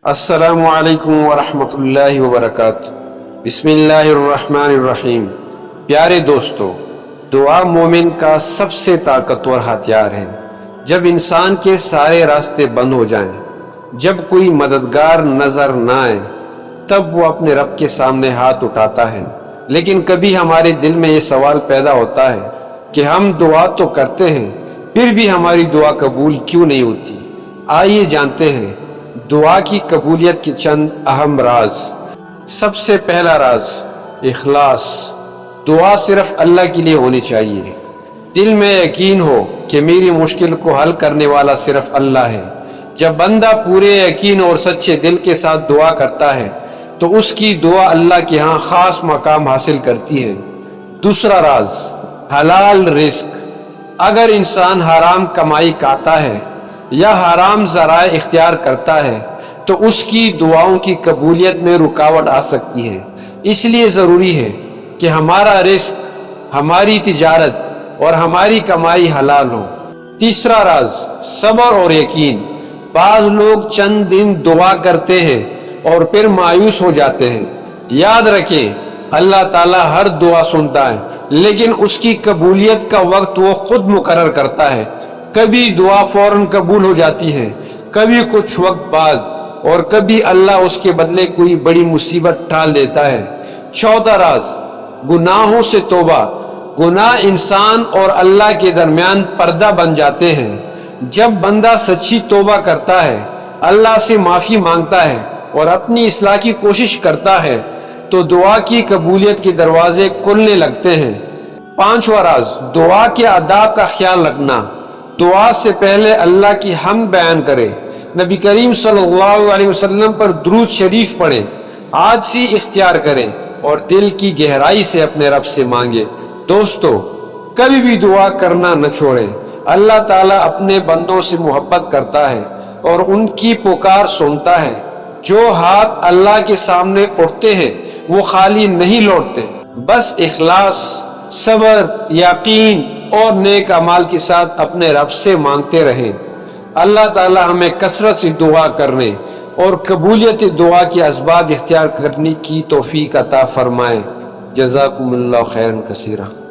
السلام علیکم ورحمۃ اللہ وبرکاتہ۔ بسم اللہ الرحمن الرحیم۔ پیارے دوستو، دعا مومن کا سب سے طاقتور ہتھیار ہے۔ جب انسان کے سارے راستے بند ہو جائیں، جب کوئی مددگار نظر نہ آئے، تب وہ اپنے رب کے سامنے ہاتھ اٹھاتا ہے۔ لیکن کبھی ہمارے دل میں یہ سوال پیدا ہوتا ہے کہ ہم دعا تو کرتے ہیں، پھر بھی ہماری دعا قبول کیوں نہیں ہوتی؟ آئیے جانتے ہیں دعا کی قبولیت کے چند اہم راز۔ سب سے پہلا راز، اخلاص۔ دعا صرف اللہ کے لیے ہونی چاہیے۔ دل میں یقین ہو کہ میری مشکل کو حل کرنے والا صرف اللہ ہے۔ جب بندہ پورے یقین اور سچے دل کے ساتھ دعا کرتا ہے تو اس کی دعا اللہ کے ہاں خاص مقام حاصل کرتی ہے۔ دوسرا راز، حلال رزق۔ اگر انسان حرام کمائی کھاتا ہے یا حرام ذرائع اختیار کرتا ہے تو اس کی دعاؤں کی قبولیت میں رکاوٹ آ سکتی ہے۔ اس لیے ضروری ہے کہ ہمارا رزق، ہماری تجارت اور ہماری کمائی حلال ہو۔ تیسرا راز، صبر اور یقین۔ بعض لوگ چند دن دعا کرتے ہیں اور پھر مایوس ہو جاتے ہیں۔ یاد رکھیں، اللہ تعالیٰ ہر دعا سنتا ہے، لیکن اس کی قبولیت کا وقت وہ خود مقرر کرتا ہے۔ کبھی دعا فوراً قبول ہو جاتی ہے، کبھی کچھ وقت بعد، اور کبھی اللہ اس کے بدلے کوئی بڑی مصیبت ٹال دیتا ہے۔ چوتھا راز، گناہوں سے توبہ۔ گناہ انسان اور اللہ کے درمیان پردہ بن جاتے ہیں۔ جب بندہ سچی توبہ کرتا ہے، اللہ سے معافی مانگتا ہے اور اپنی اصلاح کی کوشش کرتا ہے تو دعا کی قبولیت کے دروازے کھلنے لگتے ہیں۔ پانچواں راز، دعا کے آداب کا خیال رکھنا۔ دعا سے پہلے اللہ کی حمد بیان کرے، نبی کریم صلی اللہ علیہ وسلم پر درود شریف پڑھیں، عاجزی اختیار کریں اور دل کی گہرائی سے اپنے رب سے مانگے۔ دوستو، کبھی بھی دعا کرنا نہ چھوڑیں۔ اللہ تعالیٰ اپنے بندوں سے محبت کرتا ہے اور ان کی پکار سنتا ہے۔ جو ہاتھ اللہ کے سامنے اٹھتے ہیں وہ خالی نہیں لوٹتے۔ بس اخلاص، صبر، یقین اور نیک اعمال کے ساتھ اپنے رب سے مانگتے رہیں۔ اللہ تعالی ہمیں کثرت سے دعا کرنے اور قبولیت دعا کے اسباب اختیار کرنے کی توفیق عطا فرمائے۔ جزاکم اللہ خیرا کثیرا۔